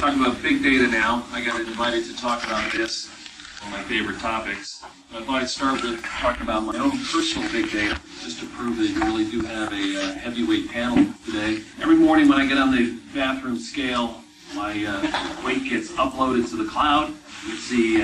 talk about big data now. I got invited to talk about this, one of my favorite topics. I thought I'd start with talking about my own personal big data, just to prove that you really do have a heavyweight panel today. Every morning when I get on the bathroom scale, my weight gets uploaded to the cloud. You see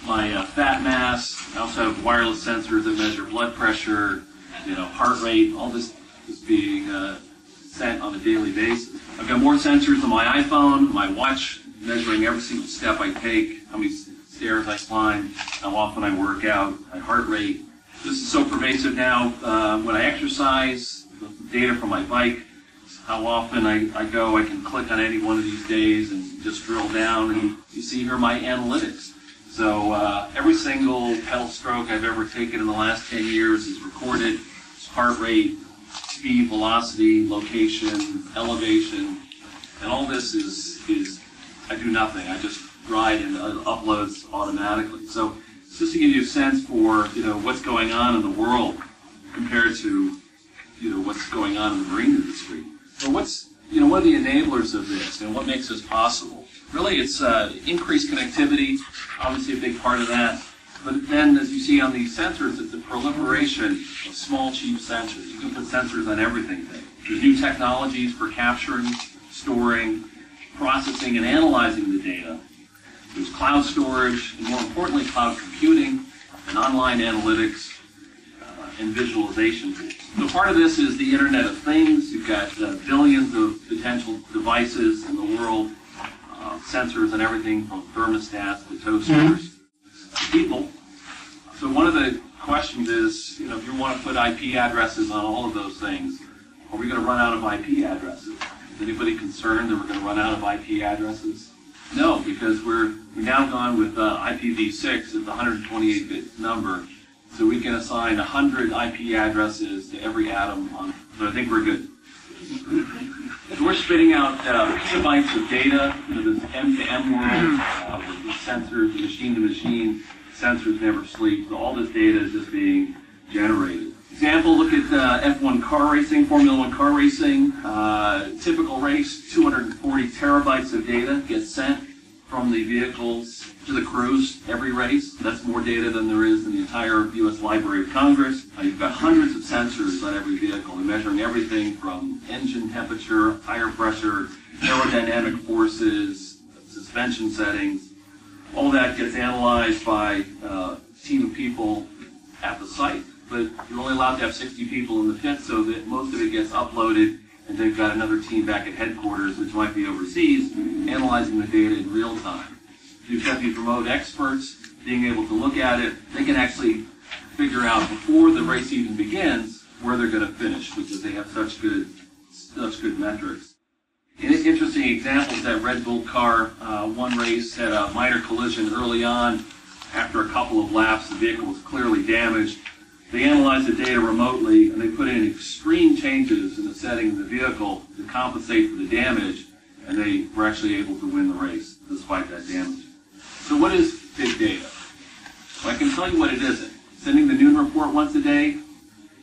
my fat mass. I also have wireless sensors that measure blood pressure, heart rate. All this is being sent on a daily basis. I've got more sensors on my iPhone, my watch, measuring every single step I take, how many stairs I climb, how often I work out, my heart rate. This is so pervasive now. When I exercise, the data from my bike, how often I go, I can click on any one of these days and just drill down, and you see here my analytics. So every single pedal stroke I've ever taken in the last 10 years is recorded. Heart rate, speed, velocity, location, elevation, and all this is I do nothing. I just ride and it uploads automatically. So it's just to give you a sense for what's going on in the world compared to what's going on in the marine industry. So what are the enablers of this and what makes this possible? Really, it's increased connectivity, obviously a big part of that. But then, as you see on these sensors, it's the proliferation of small, cheap sensors. You can put sensors on everything today. There's new technologies for capturing, storing, processing, and analyzing the data. There's cloud storage, and more importantly, cloud computing, and online analytics, and visualization tools. So part of this is the Internet of Things. You've got billions of potential devices in the world, sensors and everything from thermostats to toasters. People. So one of the questions is, if you want to put IP addresses on all of those things, are we going to run out of IP addresses? Is anybody concerned that we're going to run out of IP addresses? No, because we've now gone with IPv6 as the 128-bit number, so we can assign 100 IP addresses to every atom on it. So I think we're good. So we're spitting out petabytes of data, this M-to-M world, with the sensors, the machine-to-machine, sensors never sleep, so all this data is just being generated. Example, look at F1 car racing, Formula 1 car racing. Typical race, 240 terabytes of data gets sent from the vehicles to the crews every race. That's more data than there is in the entire U.S. Library of Congress. You've got hundreds of sensors on every vehicle. They're measuring everything from engine temperature, tire pressure, aerodynamic forces, suspension settings. All that gets analyzed by a team of people at the site, but you're only allowed to have 60 people in the pit, so that most of it gets uploaded, and they've got another team back at headquarters, which might be overseas, analyzing the data in real time. You've got these remote experts being able to look at it. They can actually figure out before the race even begins where they're going to finish, because they have such good metrics. An interesting example is that Red Bull car. One race had a minor collision early on. After a couple of laps, the vehicle was clearly damaged. They analyzed the data remotely, and they put in extreme changes in the setting of the vehicle to compensate for the damage, and they were actually able to win the race despite that damage. So what is big data? Well, I can tell you what it isn't. Sending the noon report once a day,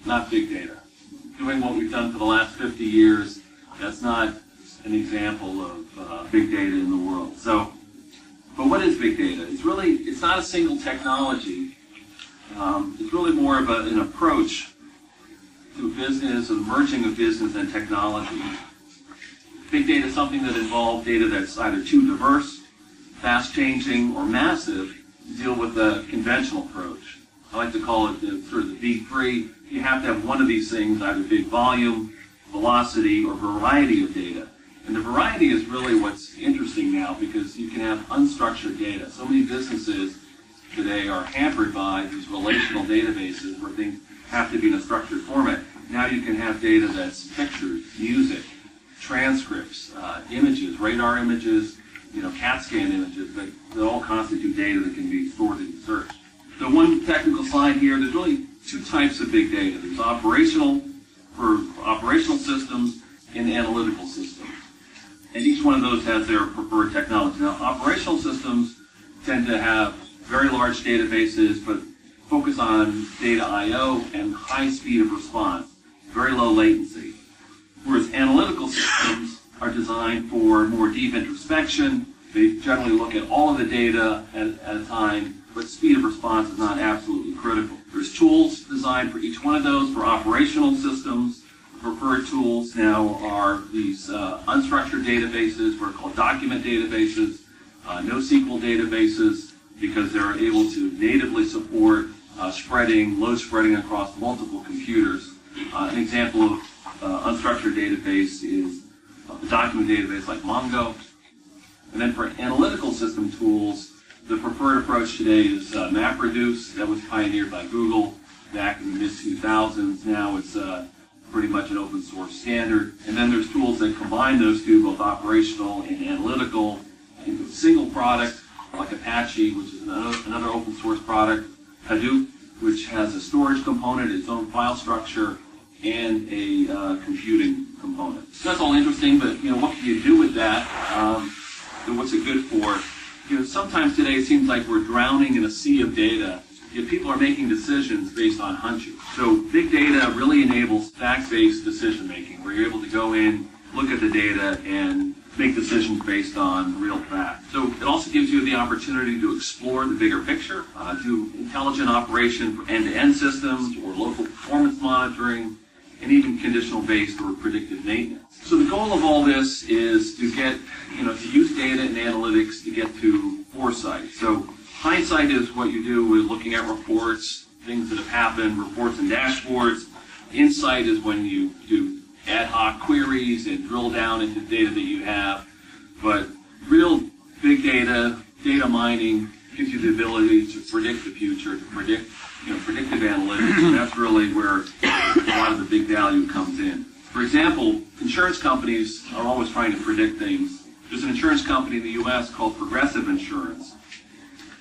not big data. Doing what we've done for the last 50 years, that's not an example of big data in the world. So, but what is big data? It's not a single technology. It's really more of an approach to business, a merging of business and technology. Big data is something that involves data that's either too diverse, fast-changing, or massive to deal with the conventional approach. I like to call it sort of the big three. You have to have one of these things, either big volume, velocity, or variety of data. And the variety is really what's interesting now, because you can have unstructured data. So many businesses today are hampered by these relational databases where things have to be in a structured format. Now you can have data that's pictures, music, transcripts, images, radar images, CAT scan images, but they all constitute data that can be stored and searched. So one technical slide here, there's really two types of big data. There's operational, for operational systems, and analytical systems. And each one of those has their preferred technology. Now, operational systems tend to have very large databases, but focus on data I/O and high speed of response, very low latency. Whereas analytical systems are designed for more deep introspection. They generally look at all of the data at a time, but speed of response is not absolutely critical. There's tools designed for each one of those for operational systems. Preferred tools now are these unstructured databases, what are called document databases, NoSQL databases, because they're able to natively support load spreading across multiple computers. An example of unstructured database is a document database like Mongo. And then for analytical system tools, the preferred approach today is MapReduce. That was pioneered by Google back in the mid-2000s. Now it's pretty much an open source standard. And then there's tools that combine those two, both operational and analytical, into a single product, like Apache, which is another open source product, Hadoop, which has a storage component, its own file structure, and a computing component. So that's all interesting, but what can you do with that? And what's it good for? Sometimes today it seems like we're drowning in a sea of data. Yet people are making decisions based on hunches. So big data really enables fact-based decision making, where you're able to go in, look at the data, and make decisions based on real facts. So it also gives you the opportunity to explore the bigger picture, do intelligent operation for end-to-end systems or local performance monitoring, and even conditional-based or predictive maintenance. So the goal of all this is to get, to use data and analytics to get to foresight. So hindsight is what you do with looking at reports, things that have happened, reports and dashboards. Insight is when you do ad hoc queries and drill down into data that you have. But real big data, data mining, gives you the ability to predict the future, to predict, predictive analytics, and that's really where a lot of the big value comes in. For example, insurance companies are always trying to predict things. There's an insurance company in the U.S. called Progressive Insurance.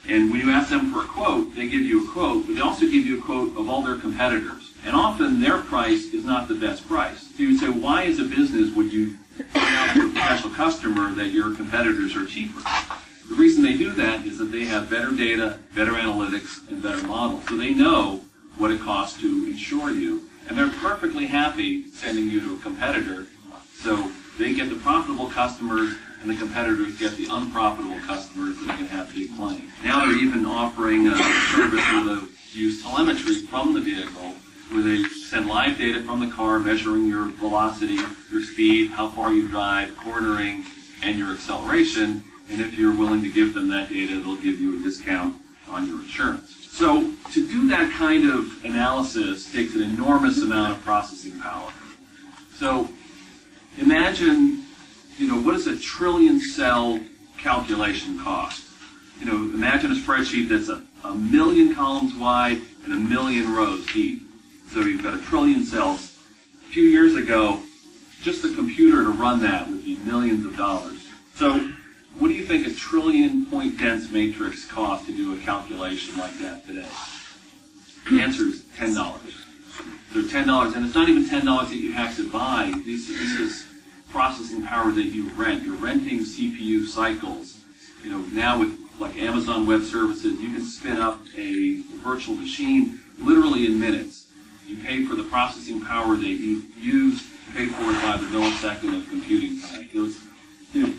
And when you ask them for a quote, they give you a quote, but they also give you a quote of all their competitors. And often their price is not the best price. So you would say, why as a business would you point out to a potential customer that your competitors are cheaper? The reason they do that is that they have better data, better analytics, and better models. So they know what it costs to insure you, and they're perfectly happy sending you to a competitor. So they get the profitable customers, and the competitors get the unprofitable customers that can have big claims. Now they're even offering a service where they use telemetry from the vehicle, where they send live data from the car, measuring your velocity, your speed, how far you drive, cornering, and your acceleration. And if you're willing to give them that data, they'll give you a discount on your insurance. So to do that kind of analysis takes an enormous amount of processing power. So imagine, what does a trillion cell calculation cost? Imagine a spreadsheet that's a million columns wide and a million rows deep. So you've got a trillion cells. A few years ago, just the computer to run that would be millions of dollars. So what do you think a trillion point dense matrix costs to do a calculation like that today? The answer is $10. So $10, and it's not even $10 that you have to buy. This is processing power that you rent. You're renting CPU cycles. Now with like Amazon Web Services, you can spin up a virtual machine literally in minutes. You pay for the processing power that you use, pay for it by the millisecond of computing time.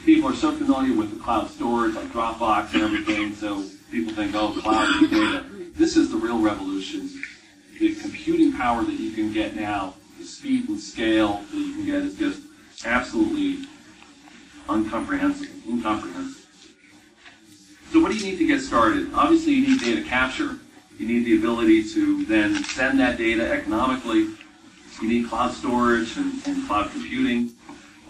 People are so familiar with the cloud storage like Dropbox and everything, so people think, oh, cloud big data. This is the real revolution. The computing power that you can get now, the speed and scale that you can get is just absolutely incomprehensible. So what do you need to get started? Obviously, you need data capture. You need the ability to then send that data economically. You need cloud storage and cloud computing.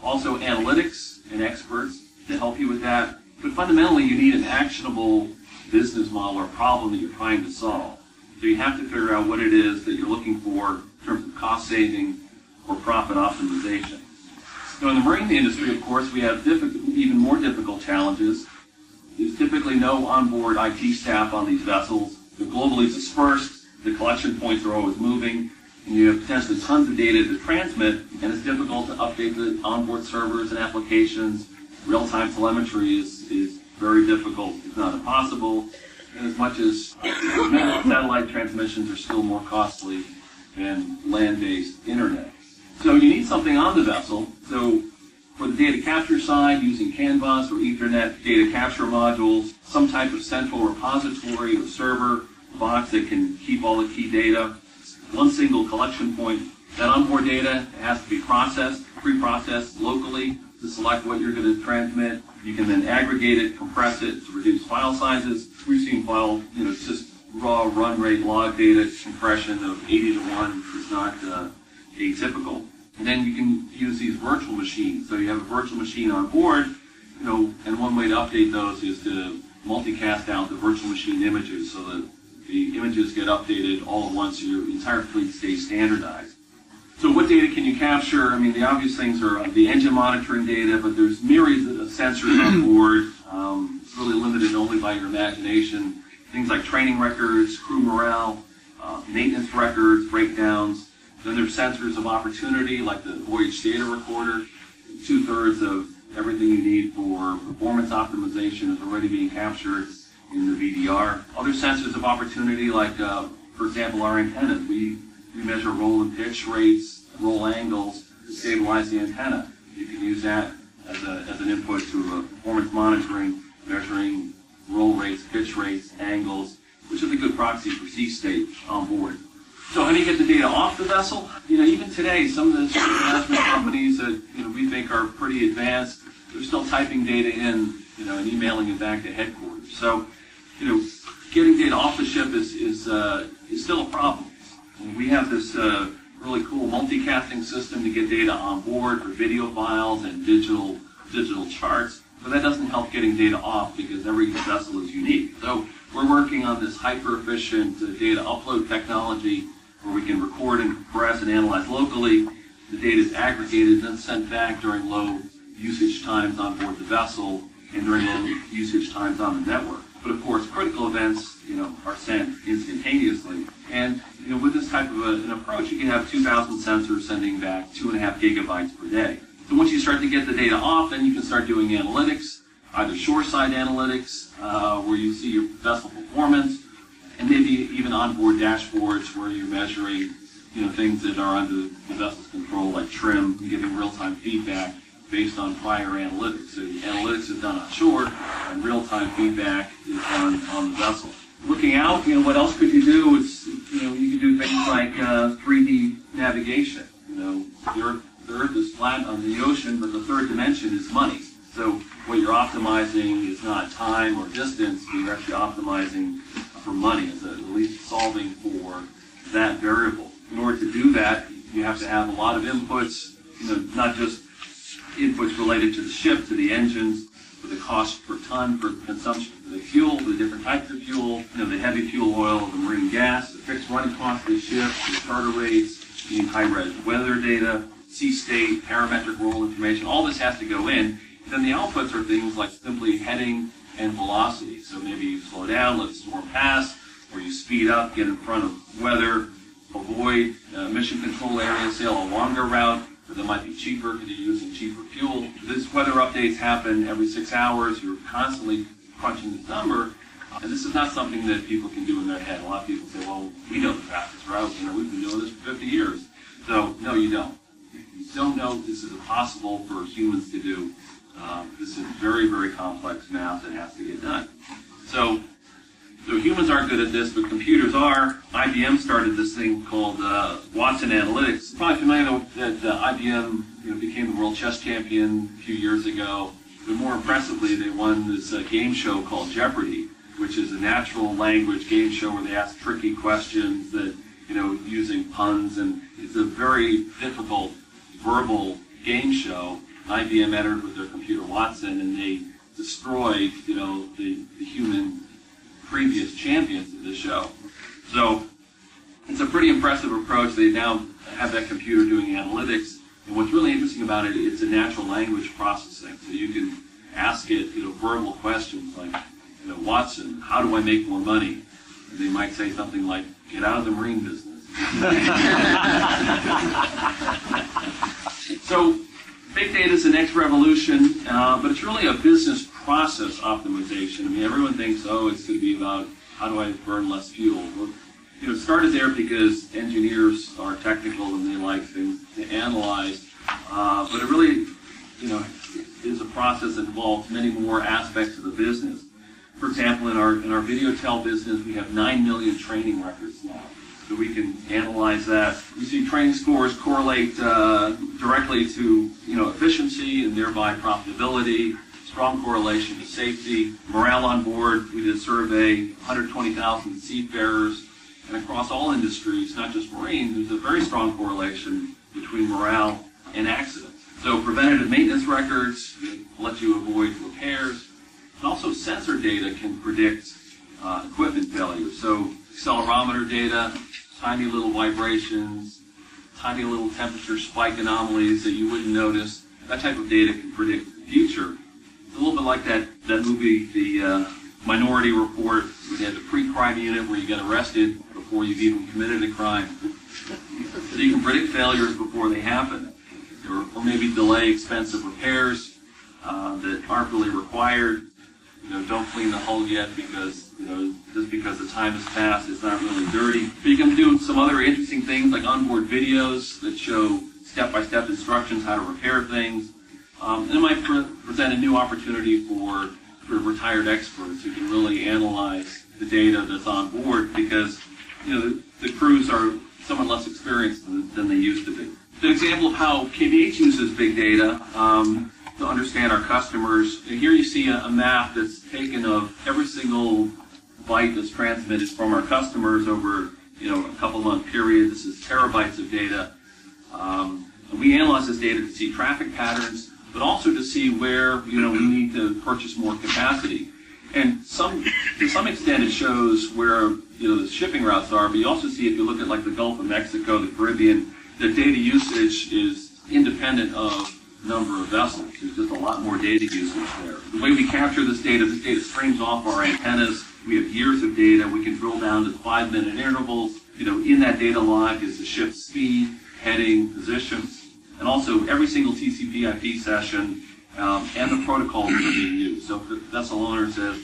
Also, analytics and experts to help you with that. But fundamentally, you need an actionable business model or problem that you're trying to solve. So you have to figure out what it is that you're looking for in terms of cost saving or profit optimization. So in the marine industry, of course, we have even more difficult challenges. There's typically no onboard IT staff on these vessels. They're globally dispersed. The collection points are always moving. And you have potentially tons of data to transmit, and it's difficult to update the onboard servers and applications. Real-time telemetry is very difficult, if not impossible. And as much as satellite transmissions are still more costly than land-based internet. So you need something on the vessel. So For the data capture side, using CAN bus or Ethernet data capture modules, some type of central repository or server box that can keep all the key data, one single collection point. That onboard data has to be processed, pre-processed locally to select what you're going to transmit. You can then aggregate it, compress it to reduce file sizes. We've seen file, just raw run rate log data compression of 80 to 1, which is not atypical. And then you can use these virtual machines. So you have a virtual machine on board, and one way to update those is to multicast out the virtual machine images so that the images get updated all at once so your entire fleet stays standardized. So what data can you capture? I mean, the obvious things are the engine monitoring data, but there's myriads of sensors on board. It's really limited only by your imagination. Things like training records, crew morale, maintenance records, breakdowns. Then there's sensors of opportunity, like the voyage data recorder. 2/3 of everything you need for performance optimization is already being captured in the VDR. Other sensors of opportunity, like, for example, our antennas. We measure roll and pitch rates, roll angles to stabilize the antenna. You can use that as an input to performance monitoring, measuring roll rates, pitch rates, angles, which is a good proxy for sea state on board. So how do you get the data off the vessel? Even today, some of the management companies that we think are pretty advanced, they're still typing data in, and emailing it back to headquarters. So, getting data off the ship is still a problem. And we have this really cool multicasting system to get data on board for video files and digital charts, but that doesn't help getting data off because every vessel is unique. So we're working on this hyper-efficient data upload technology where we can record and compress and analyze locally. The data is aggregated and then sent back during low usage times on board the vessel and during low usage times on the network. But of course, critical events, are sent instantaneously. And with this type of an approach, you can have 2,000 sensors sending back 2.5 gigabytes per day. So once you start to get the data off, then you can start doing analytics, either shoreside analytics, where you see your vessel performance, and maybe even onboard dashboards where you're measuring, things that are under the vessel's control, like trim, and giving real-time feedback based on prior analytics. So the analytics is done on shore, and real-time feedback is done on the vessel. Looking out, what else could you do? It's, you could do things like 3D navigation. The Earth is flat on the ocean, but the third dimension is money. So what you're optimizing is not time or distance, but you're actually optimizing for money, at least solving for that variable. In order to do that, you have to have a lot of inputs, not just inputs related to the ship, to the engines, for the cost per ton for consumption, for the fuel, the different types of fuel, the heavy fuel oil, the marine gas, the fixed running cost of the ship, the charter rates, you need high-res weather data, sea state, parametric roll information. All this has to go in. Then the outputs are things like simply heading and velocity. So maybe you slow down, let the storm pass, or you speed up, get in front of weather, avoid mission control areas, sail a longer route, but that might be cheaper because you're using cheaper fuel. These weather updates happen every 6 hours. You're constantly crunching this number. And this is not something that people can do in their head. A lot of people say, well, we know the fastest route. We've been doing this for 50 years. So, no, you don't. You don't know this is possible for humans to do. This is very, very complex math that has to get done. So humans aren't good at this, but computers are. IBM started this thing called Watson Analytics. You're probably familiar that IBM became the world chess champion a few years ago. But more impressively, they won this game show called Jeopardy, which is a natural language game show where they ask tricky questions that, using puns, and it's a very difficult verbal game show. IBM entered with their computer Watson, and they destroyed, the human previous champions of the show. So it's a pretty impressive approach. They now have that computer doing analytics, and what's really interesting about it, it's a natural language processing. So you can ask it, verbal questions like, Watson, how do I make more money? And they might say something like, get out of the marine business. So big data is the next revolution, but it's really a business process optimization. I mean, everyone thinks, it's going to be about how do I burn less fuel. Well, it started there because engineers are technical and they like things to analyze, but it really is a process that involves many more aspects of the business. For example, in our video tel business, we have 9 million training records now. So we can analyze that. We see training scores correlate directly to efficiency and thereby profitability. Strong correlation to safety. Morale on board. We did a survey, 120,000 seafarers, and across all industries, not just marine, there's a very strong correlation between morale and accidents. So preventative maintenance records let you avoid repairs. And also sensor data can predict equipment failure. So accelerometer data, tiny little vibrations, tiny little temperature spike anomalies that you wouldn't notice. That type of data can predict the future. It's a little bit like that movie, the Minority Report, where they had the pre-crime unit where you get arrested before you've even committed a crime. So you can predict failures before they happen, or maybe delay expensive repairs that aren't really required. Don't clean the hull yet because, just because the time has passed, it's not really dirty. But you can do some other interesting things like onboard videos that show step-by-step instructions how to repair things. And it might present a new opportunity for retired experts who can really analyze the data that's on board because, the crews are somewhat less experienced than they used to be. An example of how KVH uses big data to understand our customers. And here you see a map that's taken of every single byte that's transmitted from our customers over a couple-month period. This is terabytes of data. And we analyze this data to see traffic patterns, but also to see where we need to purchase more capacity. And to some extent, it shows where the shipping routes are. But you also see, if you look at like the Gulf of Mexico, the Caribbean, the data usage is independent of number of vessels. There's just a lot more data usage there. The way we capture this data streams off our antennas. We have years of data. We can drill down to 5-minute intervals. In that data log is the ship's speed, heading, positions, and also every single TCP/IP session and the protocols that are being used. So if the vessel owner says,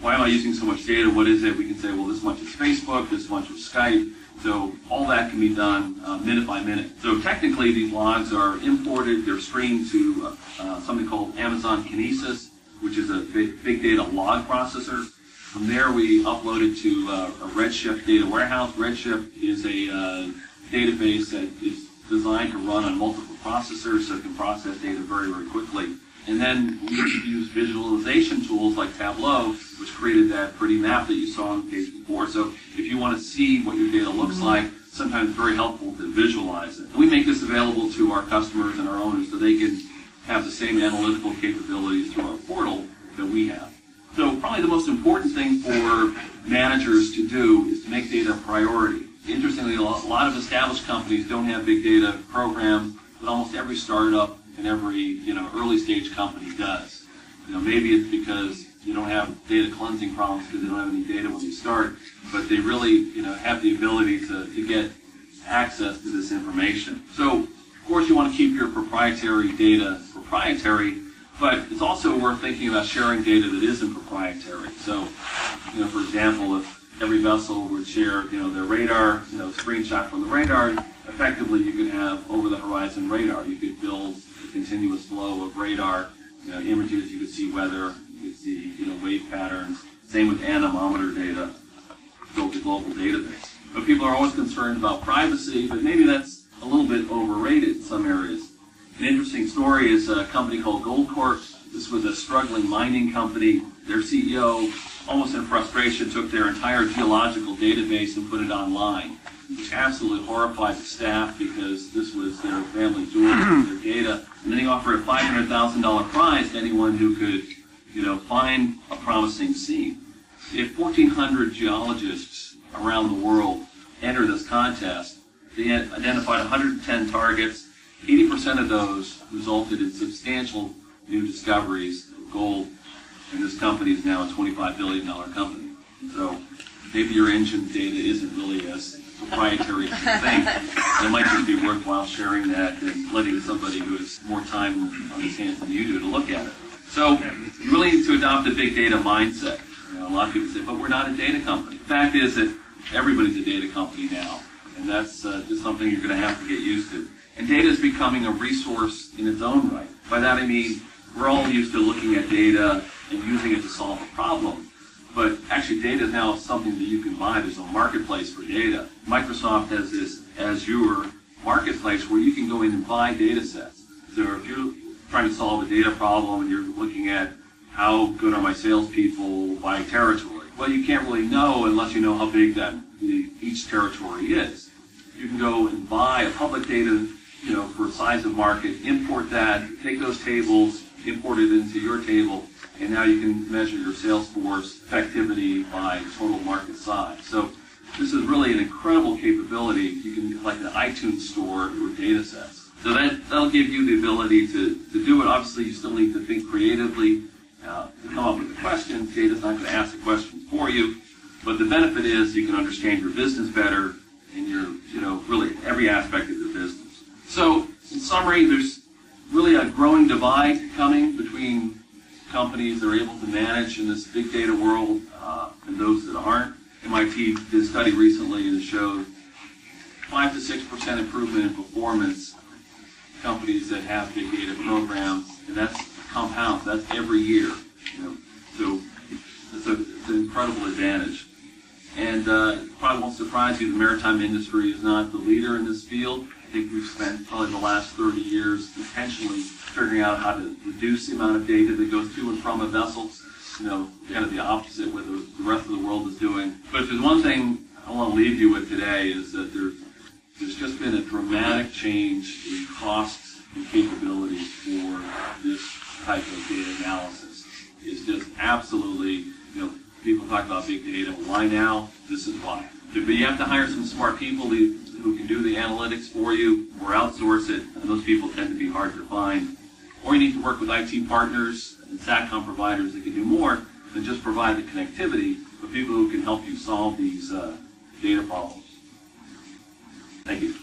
why am I using so much data? What is it? We can say, well, this much is Facebook, this much is Skype. So all that can be done minute by minute. So technically, these logs are imported. They're streamed to something called Amazon Kinesis, which is a big data log processor. From there, we upload it to a Redshift data warehouse. Redshift is a database that is designed to run on multiple processors, so it can process data very, very quickly. And then we use visualization tools like Tableau, which created that pretty map that you saw on the page before. So if you want to see what your data looks like, sometimes it's very helpful to visualize it. We make this available to our customers and our owners so they can have the same analytical capabilities through our portal that we have. So probably the most important thing for managers to do is to make data a priority. Interestingly, a lot of established companies don't have big data programs, but almost every startup and every early stage company does. Maybe it's because you don't have data cleansing problems because they don't have any data when you start, but they really have the ability to get access to this information. So of course you want to keep your proprietary data proprietary, but it's also worth thinking about sharing data that isn't proprietary. So for example, if every vessel would share their radar, screenshot from the radar, effectively you could have over the horizon radar. You could build a continuous flow of radar images. You could see weather. You could see wave patterns. Same with anemometer data. Build a global database. But people are always concerned about privacy, but maybe that's a little bit overrated in some areas. An interesting story is a company called Goldcorp. This was a struggling mining company. Their CEO, almost in frustration, took their entire geological database and put it online, which absolutely horrified the staff because this was their family jewel, their data. And then he offered a $500,000 prize to anyone who could, find a promising seam. If 1,400 geologists around the world enter this contest, they had identified 110 targets. 80% of those resulted in substantial new discoveries of gold, and this company is now a $25 billion company. So maybe your engine data isn't really as proprietary as you think. It might just be worthwhile sharing that and letting somebody who has more time on his hands than you do to look at it. So you really need to adopt a big data mindset. A lot of people say, but we're not a data company. The fact is that everybody's a data company now, and that's just something you're going to have to get used to. And data is becoming a resource in its own right. By that I mean, we're all used to looking at data and using it to solve a problem. But actually, data is now something that you can buy. There's a marketplace for data. Microsoft has this Azure marketplace where you can go in and buy data sets. So if you're trying to solve a data problem and you're looking at how good are my salespeople by territory, well, you can't really know unless you know how big each territory is. You can go and buy a public data, for size of market, import that, take those tables, import it into your table, and now you can measure your sales force effectivity by total market size. So this is really an incredible capability. You can, like an iTunes store for data sets. So that'll give you the ability to do it. Obviously, you still need to think creatively to come up with the questions. Data's not going to ask the questions for you. But the benefit is you can understand your business better and really every aspect of your business. So in summary, there's really a growing divide coming between companies that are able to manage in this big data world and those that aren't. MIT did a study recently that showed 5 to 6% improvement in performance companies that have big data programs, and that's compounds. That's every year. So it's an incredible advantage. And it probably won't surprise you, the maritime industry is not the leader in this field. I think we've spent probably the last 30 years intentionally figuring out how to reduce the amount of data that goes to and from a vessel, kind of the opposite what the rest of the world is doing. But if there's one thing I want to leave you with today is that there's just been a dramatic change in costs and capabilities for this type of data analysis. It's just absolutely, people talk about big data. Why now? This is why. But you have to hire some smart people who can do the analytics for you or outsource it, and those people tend to be hard to find. Or you need to work with IT partners and SATCOM providers that can do more than just provide the connectivity, but people who can help you solve these data problems. Thank you.